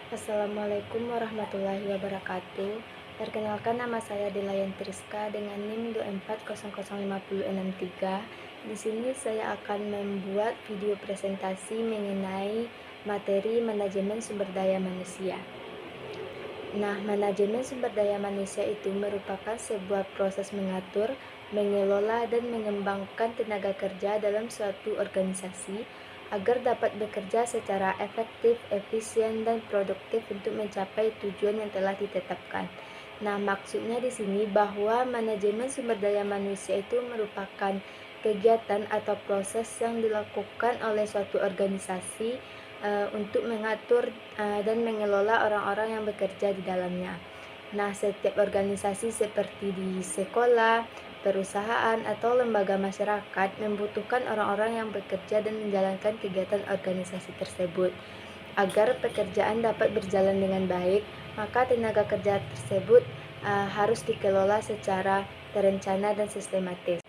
Assalamualaikum warahmatullahi wabarakatuh. Perkenalkan, nama saya Delayan Triska dengan NIM 2400563. Di sini saya akan membuat video presentasi mengenai materi manajemen sumber daya manusia. Nah, manajemen sumber daya manusia itu merupakan sebuah proses mengatur, mengelola, dan mengembangkan tenaga kerja dalam suatu organisasi agar dapat bekerja secara efektif, efisien, dan produktif untuk mencapai tujuan yang telah ditetapkan. Nah, maksudnya di sini bahwa manajemen sumber daya manusia itu merupakan kegiatan atau proses yang dilakukan oleh suatu organisasi untuk mengatur dan mengelola orang-orang yang bekerja di dalamnya. Nah, setiap organisasi seperti di sekolah, perusahaan, atau lembaga masyarakat membutuhkan orang-orang yang bekerja dan menjalankan kegiatan organisasi tersebut. Agar pekerjaan dapat berjalan dengan baik, maka tenaga kerja tersebut harus dikelola secara terencana dan sistematis.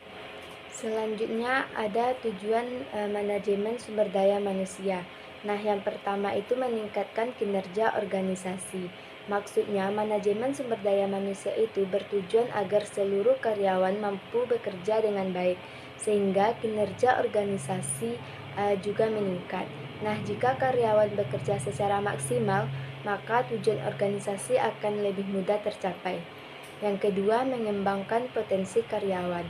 Selanjutnya ada tujuan manajemen sumber daya manusia. Nah, yang pertama itu meningkatkan kinerja organisasi. Maksudnya, manajemen sumber daya manusia itu bertujuan agar seluruh karyawan mampu bekerja dengan baik, sehingga kinerja organisasi juga meningkat. Nah, jika karyawan bekerja secara maksimal, maka tujuan organisasi akan lebih mudah tercapai. Yang kedua, mengembangkan potensi karyawan.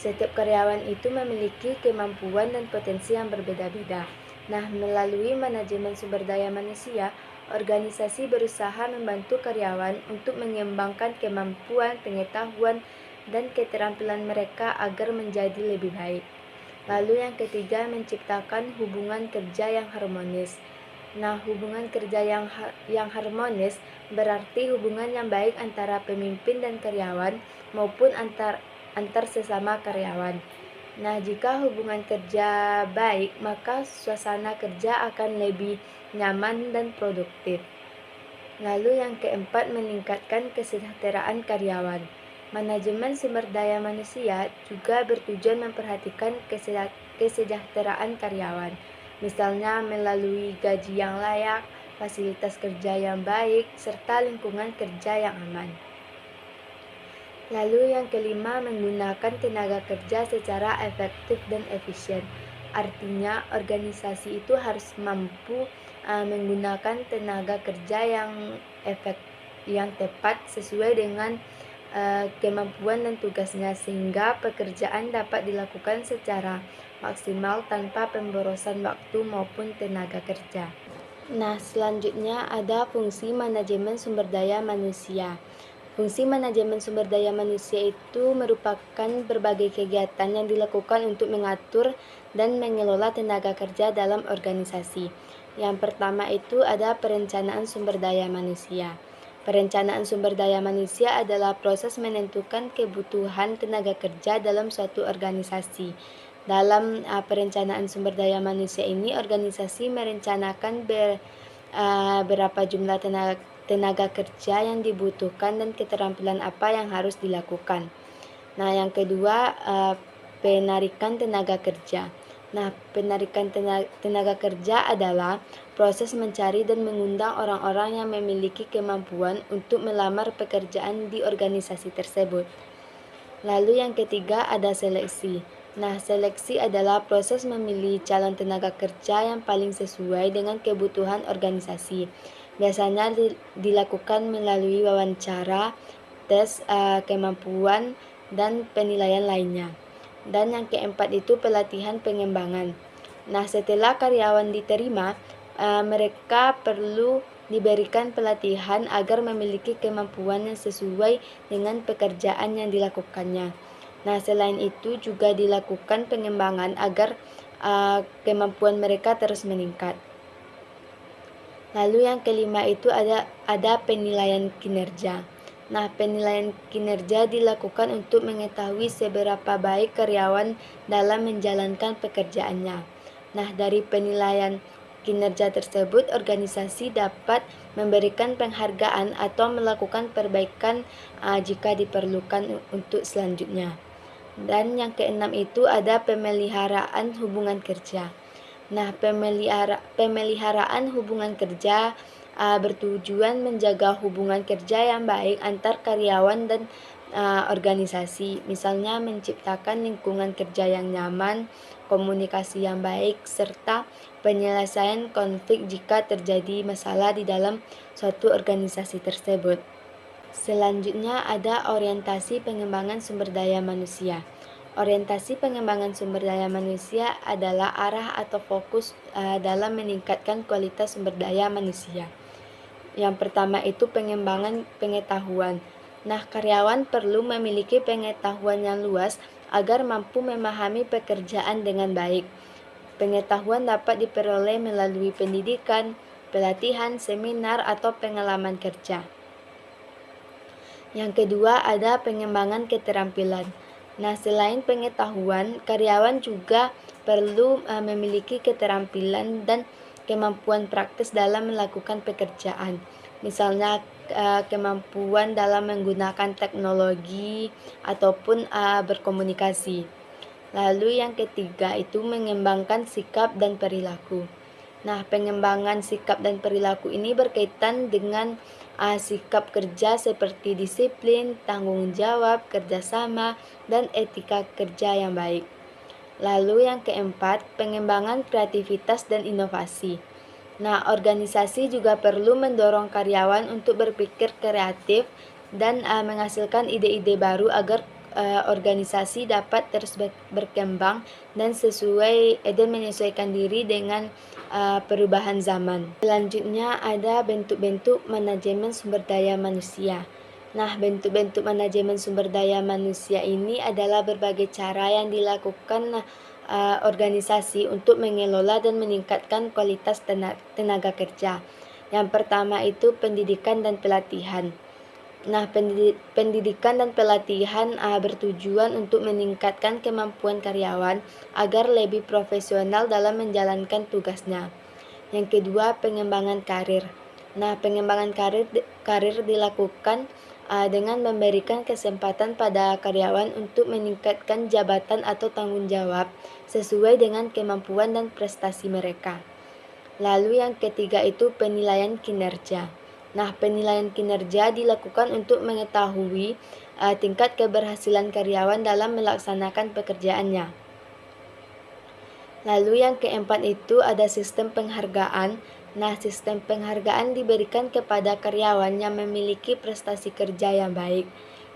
Setiap karyawan itu memiliki kemampuan dan potensi yang berbeda-beda. Nah, melalui manajemen sumber daya manusia, organisasi berusaha membantu karyawan untuk mengembangkan kemampuan, pengetahuan, dan keterampilan mereka agar menjadi lebih baik. Lalu yang ketiga, menciptakan hubungan kerja yang harmonis. Nah, hubungan kerja yang harmonis berarti hubungan yang baik antara pemimpin dan karyawan maupun antar sesama karyawan. Nah, jika hubungan kerja baik, maka suasana kerja akan lebih nyaman dan produktif. Lalu yang keempat, meningkatkan kesejahteraan karyawan. Manajemen sumber daya manusia juga bertujuan memperhatikan kesejahteraan karyawan, misalnya melalui gaji yang layak, fasilitas kerja yang baik, serta lingkungan kerja yang aman. Lalu yang kelima, menggunakan tenaga kerja secara efektif dan efisien. Artinya, organisasi itu harus mampu menggunakan tenaga kerja yang tepat sesuai dengan kemampuan dan tugasnya, sehingga pekerjaan dapat dilakukan secara maksimal tanpa pemborosan waktu maupun tenaga kerja. Nah, selanjutnya ada fungsi manajemen sumber daya manusia. Fungsi manajemen sumber daya manusia itu merupakan berbagai kegiatan yang dilakukan untuk mengatur dan mengelola tenaga kerja dalam organisasi. Yang pertama itu ada perencanaan sumber daya manusia. Perencanaan sumber daya manusia adalah proses menentukan kebutuhan tenaga kerja dalam suatu organisasi. Dalam perencanaan sumber daya manusia ini, organisasi merencanakan berapa jumlah tenaga kerja yang dibutuhkan dan keterampilan apa yang harus dilakukan. Nah, yang kedua, penarikan tenaga kerja. Nah, penarikan tenaga kerja adalah proses mencari dan mengundang orang-orang yang memiliki kemampuan untuk melamar pekerjaan di organisasi tersebut. Lalu yang ketiga ada seleksi. Nah, seleksi adalah proses memilih calon tenaga kerja yang paling sesuai dengan kebutuhan organisasi. Biasanya dilakukan melalui wawancara, tes kemampuan, dan penilaian lainnya. Dan yang keempat itu pelatihan pengembangan. Nah, setelah karyawan diterima, mereka perlu diberikan pelatihan agar memiliki kemampuan yang sesuai dengan pekerjaan yang dilakukannya. Nah, selain itu juga dilakukan pengembangan agar kemampuan mereka terus meningkat. Lalu yang kelima itu ada penilaian kinerja. Nah, penilaian kinerja dilakukan untuk mengetahui seberapa baik karyawan dalam menjalankan pekerjaannya. Nah, dari penilaian kinerja tersebut, organisasi dapat memberikan penghargaan atau melakukan perbaikan jika diperlukan untuk selanjutnya. Dan yang keenam itu ada pemeliharaan hubungan kerja. Nah, pemeliharaan hubungan kerja bertujuan menjaga hubungan kerja yang baik antar karyawan dan organisasi. Misalnya menciptakan lingkungan kerja yang nyaman, komunikasi yang baik, serta penyelesaian konflik jika terjadi masalah di dalam suatu organisasi tersebut. Selanjutnya ada orientasi pengembangan sumber daya manusia. Orientasi pengembangan sumber daya manusia adalah arah atau fokus dalam meningkatkan kualitas sumber daya manusia. Yang pertama itu pengembangan pengetahuan. Nah, karyawan perlu memiliki pengetahuan yang luas agar mampu memahami pekerjaan dengan baik. Pengetahuan dapat diperoleh melalui pendidikan, pelatihan, seminar, atau pengalaman kerja. Yang kedua ada pengembangan keterampilan. Nah, selain pengetahuan, karyawan juga perlu memiliki keterampilan dan kemampuan praktis dalam melakukan pekerjaan. Misalnya kemampuan dalam menggunakan teknologi ataupun berkomunikasi. Lalu yang ketiga itu mengembangkan sikap dan perilaku. Nah, pengembangan sikap dan perilaku ini berkaitan dengan sikap kerja seperti disiplin, tanggung jawab, kerjasama, dan etika kerja yang baik. Lalu yang keempat, pengembangan kreativitas dan inovasi. Nah, organisasi juga perlu mendorong karyawan untuk berpikir kreatif dan menghasilkan ide-ide baru agar organisasi dapat terus berkembang dan menyesuaikan diri dengan perubahan zaman. Selanjutnya ada bentuk-bentuk manajemen sumber daya manusia. Nah, bentuk-bentuk manajemen sumber daya manusia ini adalah berbagai cara yang dilakukan organisasi untuk mengelola dan meningkatkan kualitas tenaga kerja. Yang pertama itu pendidikan dan pelatihan. Nah, pendidikan dan pelatihan bertujuan untuk meningkatkan kemampuan karyawan agar lebih profesional dalam menjalankan tugasnya. Yang kedua, pengembangan karir. Nah, pengembangan karir dilakukan dengan memberikan kesempatan pada karyawan untuk meningkatkan jabatan atau tanggung jawab sesuai dengan kemampuan dan prestasi mereka. Lalu yang ketiga itu penilaian kinerja. Nah, penilaian kinerja dilakukan untuk mengetahui tingkat keberhasilan karyawan dalam melaksanakan pekerjaannya. Lalu yang keempat itu ada sistem penghargaan. Nah, sistem penghargaan diberikan kepada karyawan yang memiliki prestasi kerja yang baik.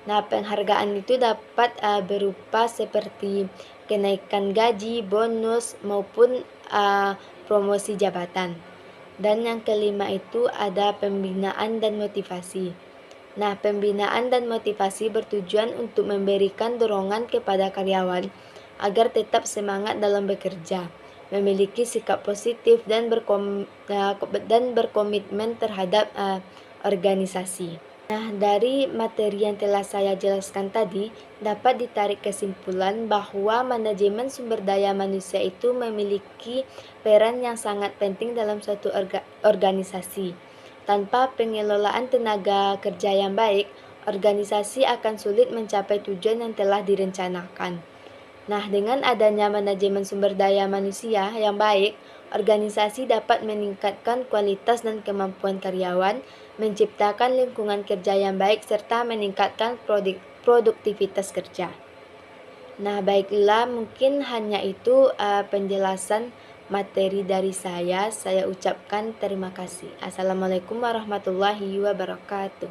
Nah, penghargaan itu dapat berupa seperti kenaikan gaji, bonus, maupun promosi jabatan. Dan yang kelima itu ada pembinaan dan motivasi. Nah, pembinaan dan motivasi bertujuan untuk memberikan dorongan kepada karyawan agar tetap semangat dalam bekerja, memiliki sikap positif dan berkomitmen terhadap organisasi. Nah, dari materi yang telah saya jelaskan tadi, dapat ditarik kesimpulan bahwa manajemen sumber daya manusia itu memiliki peran yang sangat penting dalam suatu organisasi. Tanpa pengelolaan tenaga kerja yang baik, organisasi akan sulit mencapai tujuan yang telah direncanakan. Nah, dengan adanya manajemen sumber daya manusia yang baik, organisasi dapat meningkatkan kualitas dan kemampuan karyawan, menciptakan lingkungan kerja yang baik, serta meningkatkan produktivitas kerja. Nah, baiklah, mungkin hanya itu penjelasan materi dari saya. Saya ucapkan terima kasih. Assalamualaikum warahmatullahi wabarakatuh.